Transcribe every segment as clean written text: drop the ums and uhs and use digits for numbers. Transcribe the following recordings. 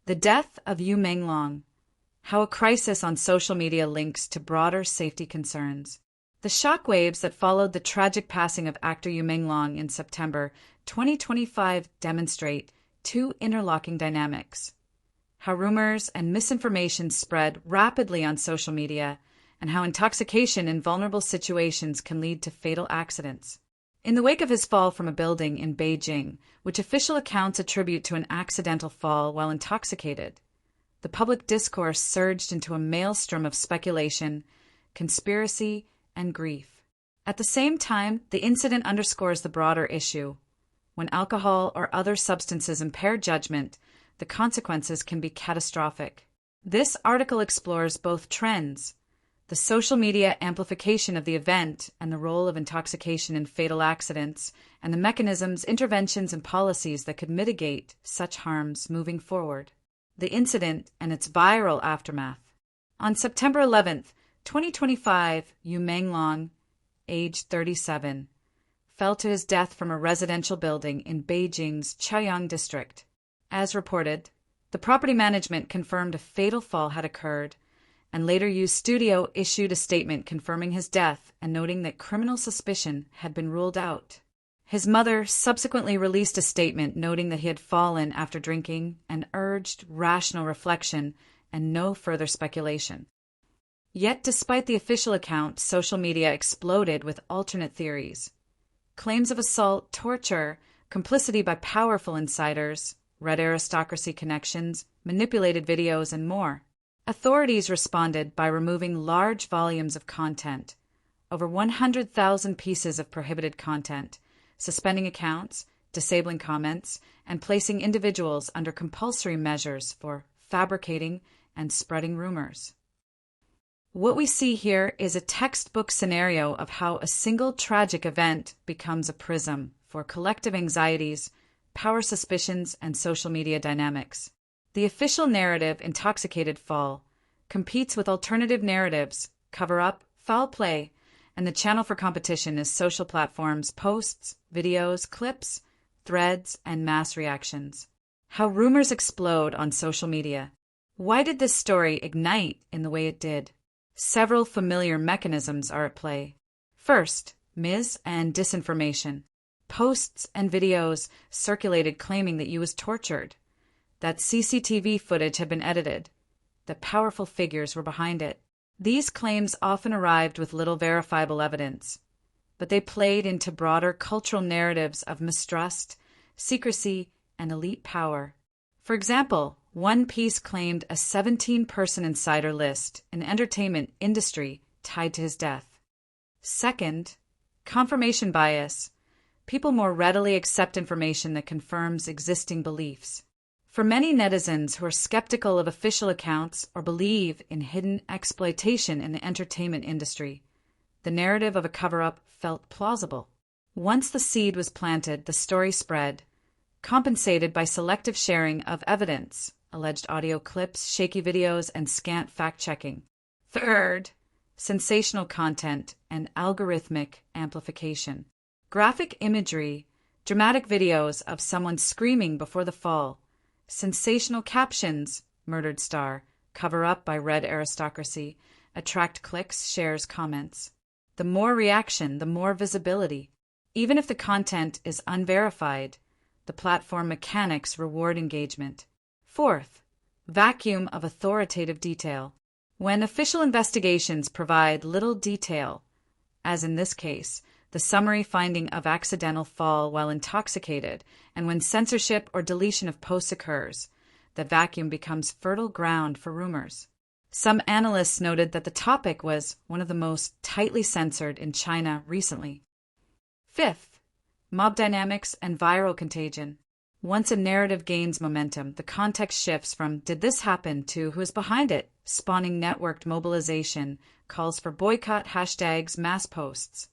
The death of Yu Menglong. How a crisis on social media links to broader safety concerns. The shockwaves that followed the tragic passing of actor Yu Menglong in September 2025 demonstrate two interlocking dynamics. How rumors and misinformation spread rapidly on social media, and how intoxication in vulnerable situations can lead to fatal accidents. In the wake of his fall from a building in Beijing, which official accounts attribute to an accidental fall while intoxicated, the public discourse surged into a maelstrom of speculation, conspiracy, and grief. At the same time, the incident underscores the broader issue. When alcohol or other substances impair judgment, the consequences can be catastrophic. This article explores both trends: the social media amplification of the event and the role of intoxication in fatal accidents, and the mechanisms, interventions, and policies that could mitigate such harms moving forward. The incident and its viral aftermath. On September 11th, 2025, Yu Menglong, age 37, fell to his death from a residential building in Beijing's Chaoyang district. As reported, the property management confirmed a fatal fall had occurred, and later Yu's studio issued a statement confirming his death and noting that criminal suspicion had been ruled out. His mother subsequently released a statement noting that he had fallen after drinking and urged rational reflection and no further speculation. Yet, despite the official account, social media exploded with alternate theories. Claims of assault, torture, complicity by powerful insiders, red aristocracy connections, manipulated videos, and more. Authorities responded by removing large volumes of content, over 100,000 pieces of prohibited content, suspending accounts, disabling comments, and placing individuals under compulsory measures for fabricating and spreading rumors. What we see here is a textbook scenario of how a single tragic event becomes a prism for collective anxieties, power suspicions, and social media dynamics. The official narrative, intoxicated fall, competes with alternative narratives, cover-up, foul play, and the channel for competition is social platforms, posts, videos, clips, threads, and mass reactions. How rumors explode on social media. Why did this story ignite in the way it did? Several familiar mechanisms are at play. First, mis- and disinformation. Posts and videos circulated claiming that Yu was tortured, that CCTV footage had been edited, that powerful figures were behind it. These claims often arrived with little verifiable evidence, but they played into broader cultural narratives of mistrust, secrecy, and elite power. For example, one piece claimed a 17-person insider list in the entertainment industry tied to his death. Second, confirmation bias. People more readily accept information that confirms existing beliefs. For many netizens who are skeptical of official accounts or believe in hidden exploitation in the entertainment industry, the narrative of a cover-up felt plausible. Once the seed was planted, the story spread, compensated by selective sharing of evidence, alleged audio clips, shaky videos, and scant fact-checking. Third, sensational content and algorithmic amplification. Graphic imagery, dramatic videos of someone screaming before the fall, sensational captions, murdered star, cover up by red aristocracy, attract clicks, shares, comments. The more reaction, the more visibility. Even if the content is unverified, the platform mechanics reward engagement. Fourth, vacuum of authoritative detail. When official investigations provide little detail, as in this case, the summary finding of accidental fall while intoxicated, and when censorship or deletion of posts occurs, the vacuum becomes fertile ground for rumors. Some analysts noted that the topic was one of the most tightly censored in China recently. Fifth, mob dynamics and viral contagion. Once a narrative gains momentum, the context shifts from "did this happen" to "who is behind it," spawning networked mobilization, calls for boycott, hashtags, mass posts.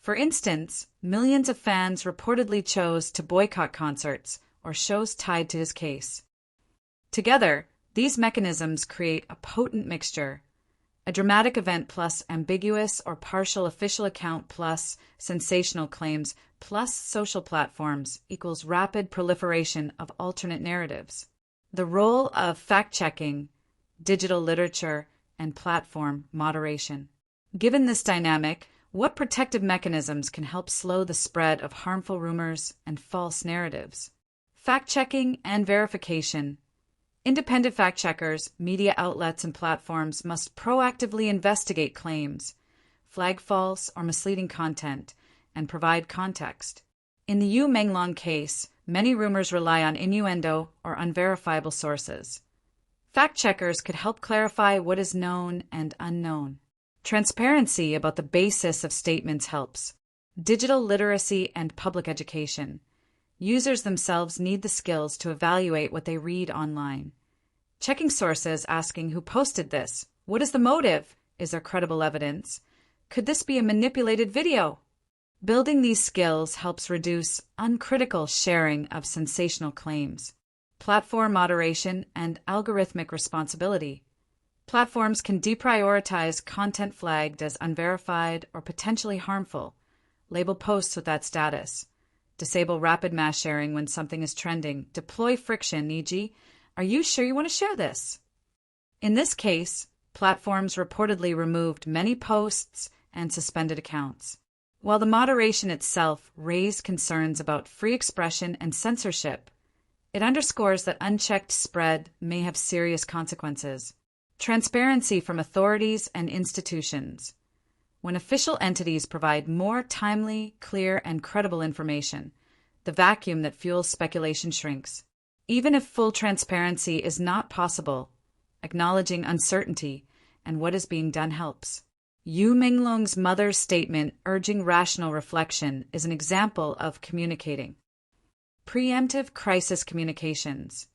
For instance, millions of fans reportedly chose to boycott concerts or shows tied to his case. Together, these mechanisms create a potent mixture: a dramatic event plus ambiguous or partial official account plus sensational claims plus social platforms equals rapid proliferation of alternate narratives. The role of fact-checking, digital literature, and platform moderation. Given this dynamic, what protective mechanisms can help slow the spread of harmful rumors and false narratives? Fact-checking and verification. Independent fact-checkers, media outlets, and platforms must proactively investigate claims, flag false or misleading content, and provide context. In the Yu Menglong case, many rumors rely on innuendo or unverifiable sources. Fact-checkers could help clarify what is known and unknown. Transparency about the basis of statements helps. Digital literacy and public education. Users themselves need the skills to evaluate what they read online. Checking sources, asking who posted this, what is the motive, is there credible evidence, could this be a manipulated video? Building these skills helps reduce uncritical sharing of sensational claims. Platform moderation and algorithmic responsibility. Platforms can deprioritize content flagged as unverified or potentially harmful, label posts with that status, disable rapid mass sharing when something is trending, deploy friction, e.g., are you sure you want to share this? In this case, platforms reportedly removed many posts and suspended accounts. While the moderation itself raised concerns about free expression and censorship, it underscores that unchecked spread may have serious consequences. Transparency from authorities and institutions. When official entities provide more timely, clear, and credible information, the vacuum that fuels speculation shrinks. Even if full transparency is not possible, acknowledging uncertainty and what is being done helps. Yu Menglong's mother's statement urging rational reflection is an example of communicating. Preemptive crisis communications.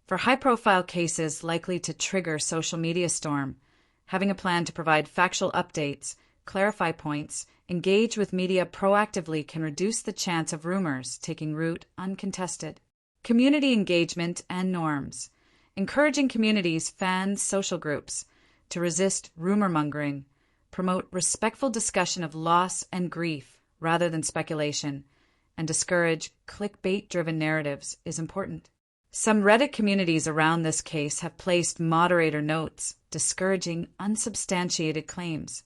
For high-profile cases likely to trigger social media storm, having a plan to provide factual updates, clarify points, engage with media proactively can reduce the chance of rumors taking root uncontested. Community engagement and norms. Encouraging communities, fans, social groups to resist rumor-mongering, promote respectful discussion of loss and grief rather than speculation, and discourage clickbait-driven narratives is important. Some Reddit communities around this case have placed moderator notes discouraging unsubstantiated claims.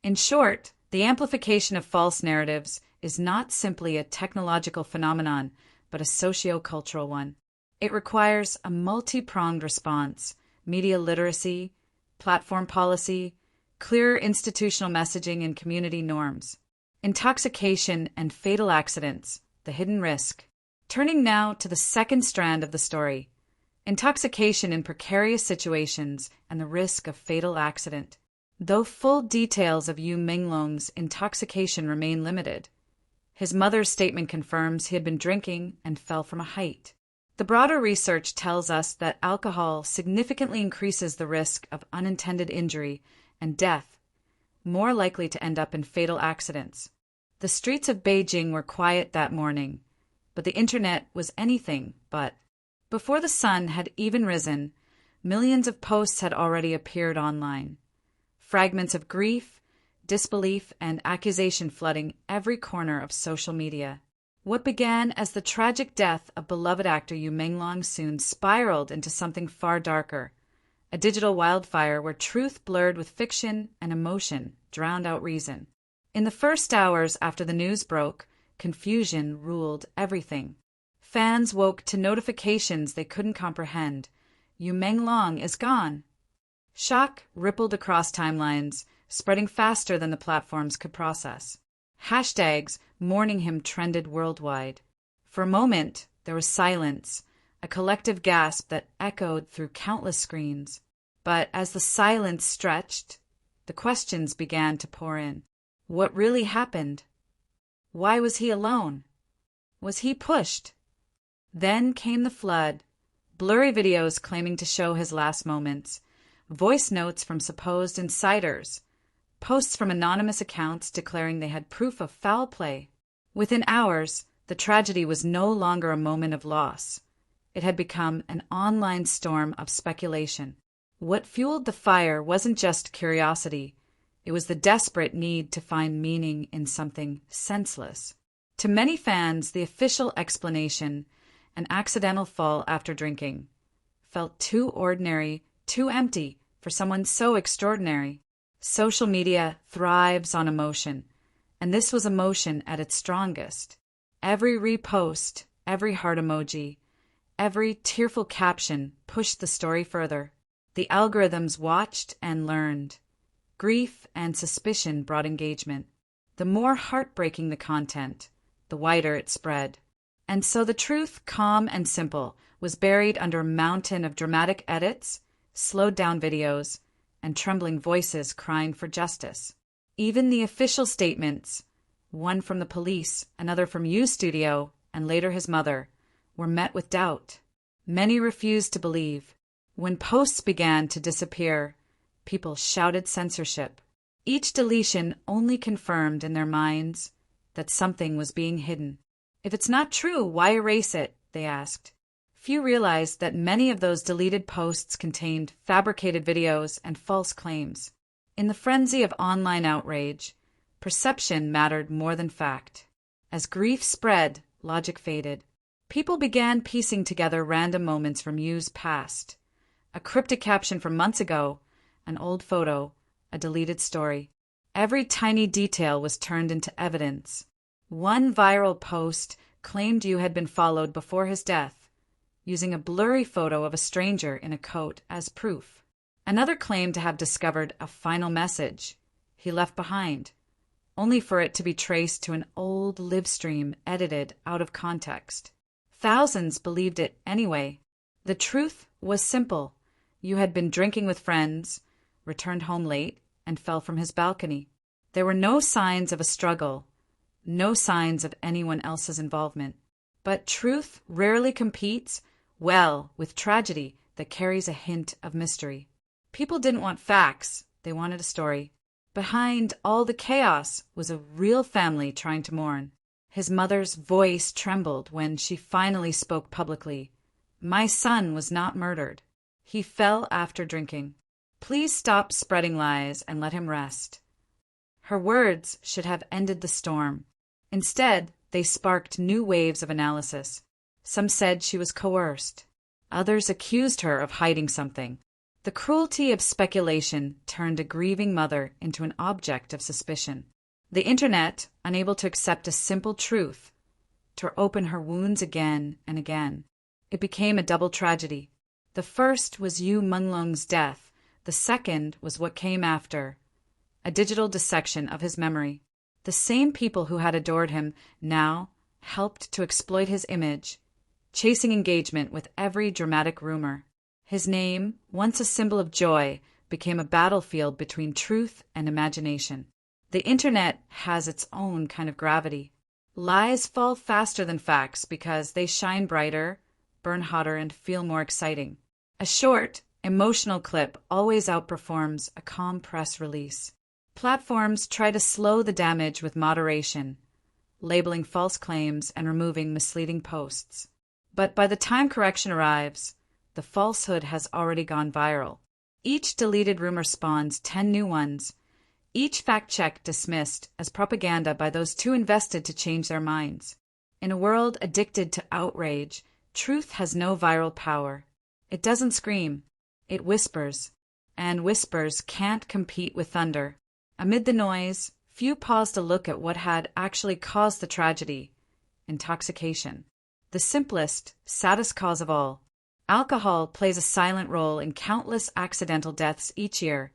In short, the amplification of false narratives is not simply a technological phenomenon, but a socio-cultural one. It requires a multi-pronged response: media literacy, platform policy, clearer institutional messaging, and community norms. Intoxication and fatal accidents, the hidden risk. Turning now to the second strand of the story, intoxication in precarious situations and the risk of fatal accident. Though full details of Yu Menglong's intoxication remain limited, his mother's statement confirms he had been drinking and fell from a height. The broader research tells us that alcohol significantly increases the risk of unintended injury and death, more likely to end up in fatal accidents. The streets of Beijing were quiet that morning, but the internet was anything but. Before the sun had even risen, millions of posts had already appeared online. Fragments of grief, disbelief, and accusation flooding every corner of social media. What began as the tragic death of beloved actor Yu Menglong soon spiraled into something far darker, a digital wildfire where truth blurred with fiction and emotion drowned out reason. In the first hours after the news broke, confusion ruled everything. Fans woke to notifications they couldn't comprehend. Yu Menglong is gone. Shock rippled across timelines, spreading faster than the platforms could process. Hashtags mourning him trended worldwide. For a moment, there was silence, a collective gasp that echoed through countless screens. But as the silence stretched, the questions began to pour in. What really happened? Why was he alone? Was he pushed? Then came the flood. Blurry videos claiming to show his last moments, voice notes from supposed insiders, posts from anonymous accounts declaring they had proof of foul play. Within hours, the tragedy was no longer a moment of loss. It had become an online storm of speculation. What fueled the fire wasn't just curiosity. It was the desperate need to find meaning in something senseless. To many fans, the official explanation, an accidental fall after drinking, felt too ordinary, too empty for someone so extraordinary. Social media thrives on emotion, and this was emotion at its strongest. Every repost, every heart emoji, every tearful caption pushed the story further. The algorithms watched and learned. Grief and suspicion brought engagement. The more heartbreaking the content, the wider it spread. And so the truth, calm and simple, was buried under a mountain of dramatic edits, slowed down videos, and trembling voices crying for justice. Even the official statements, one from the police, another from U-Studio, and later his mother, were met with doubt. Many refused to believe. When posts began to disappear, people shouted censorship. Each deletion only confirmed in their minds that something was being hidden. If it's not true, why erase it? They asked. Few realized that many of those deleted posts contained fabricated videos and false claims. In the frenzy of online outrage, perception mattered more than fact. As grief spread, logic faded. People began piecing together random moments from years past. A cryptic caption from months ago, an old photo, a deleted story. Every tiny detail was turned into evidence. One viral post claimed you had been followed before his death, using a blurry photo of a stranger in a coat as proof. Another claimed to have discovered a final message he left behind, only for it to be traced to an old live stream edited out of context. Thousands believed it anyway. The truth was simple. You had been drinking with friends, returned home late, and fell from his balcony. There were no signs of a struggle, no signs of anyone else's involvement. But truth rarely competes well with tragedy that carries a hint of mystery. People didn't want facts, they wanted a story. Behind all the chaos was a real family trying to mourn. His mother's voice trembled when she finally spoke publicly. My son was not murdered. He fell after drinking. Please stop spreading lies and let him rest. Her words should have ended the storm. Instead, they sparked new waves of analysis. Some said she was coerced. Others accused her of hiding something. The cruelty of speculation turned a grieving mother into an object of suspicion. The internet, unable to accept a simple truth, tore open her wounds again and again. It became a double tragedy. The first was MENGLONG'S death. The second was what came after, a digital dissection of his memory. The same people who had adored him now helped to exploit his image, chasing engagement with every dramatic rumor. His name, once a symbol of joy, became a battlefield between truth and imagination. The internet has its own kind of gravity. Lies fall faster than facts because they shine brighter, burn hotter, and feel more exciting. A short, emotional clip always outperforms a calm press release. Platforms try to slow the damage with moderation, labeling false claims and removing misleading posts. But by the time correction arrives, the falsehood has already gone viral. Each deleted rumor spawns 10 new ones, each fact-check dismissed as propaganda by those too invested to change their minds. In a world addicted to outrage, truth has no viral power. It doesn't scream, it whispers, and whispers can't compete with thunder. Amid the noise, few paused to look at what had actually caused the tragedy: intoxication. The simplest, saddest cause of all. Alcohol plays a silent role in countless accidental deaths each year,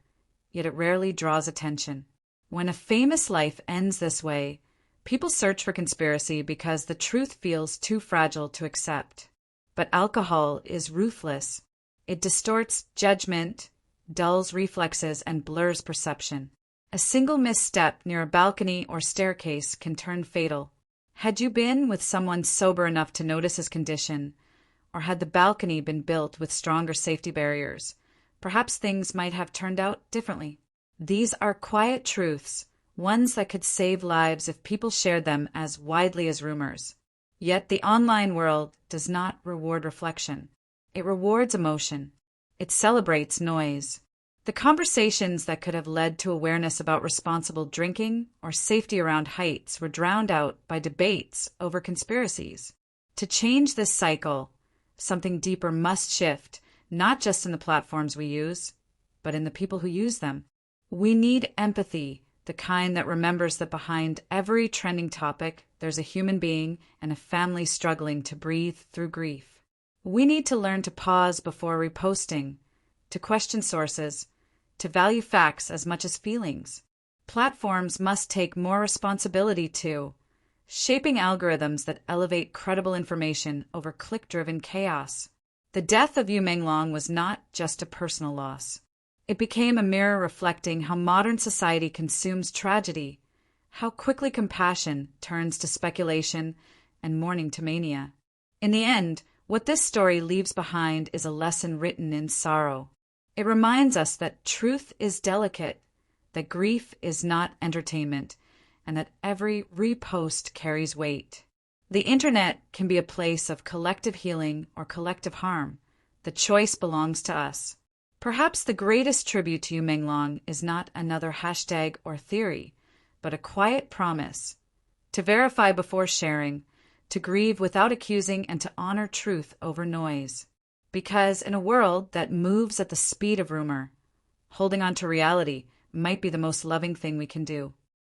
yet it rarely draws attention. When a famous life ends this way, people search for conspiracy because the truth feels too fragile to accept. But alcohol is ruthless. It distorts judgment, dulls reflexes, and blurs perception. A single misstep near a balcony or staircase can turn fatal. Had you been with someone sober enough to notice his condition, or had the balcony been built with stronger safety barriers, perhaps things might have turned out differently. These are quiet truths, ones that could save lives if people shared them as widely as rumors. Yet the online world does not reward reflection. It rewards emotion. It celebrates noise. The conversations that could have led to awareness about responsible drinking or safety around heights were drowned out by debates over conspiracies. To change this cycle, something deeper must shift, not just in the platforms we use, but in the people who use them. We need empathy, the kind that remembers that behind every trending topic, there's a human being and a family struggling to breathe through grief. We need to learn to pause before reposting, to question sources, to value facts as much as feelings. Platforms must take more responsibility too, shaping algorithms that elevate credible information over click-driven chaos. The death of Yu Menglong was not just a personal loss. It became a mirror reflecting how modern society consumes tragedy, how quickly compassion turns to speculation and mourning to mania. In the end, what this story leaves behind is a lesson written in sorrow. It reminds us that truth is delicate, that grief is not entertainment, and that every repost carries weight. The internet can be a place of collective healing or collective harm. The choice belongs to us. Perhaps the greatest tribute to Yu Menglong is not another hashtag or theory, but a quiet promise to verify before sharing, to grieve without accusing, and to honor truth over noise. Because in a world that moves at the speed of rumor, holding on to reality might be the most loving thing we can do.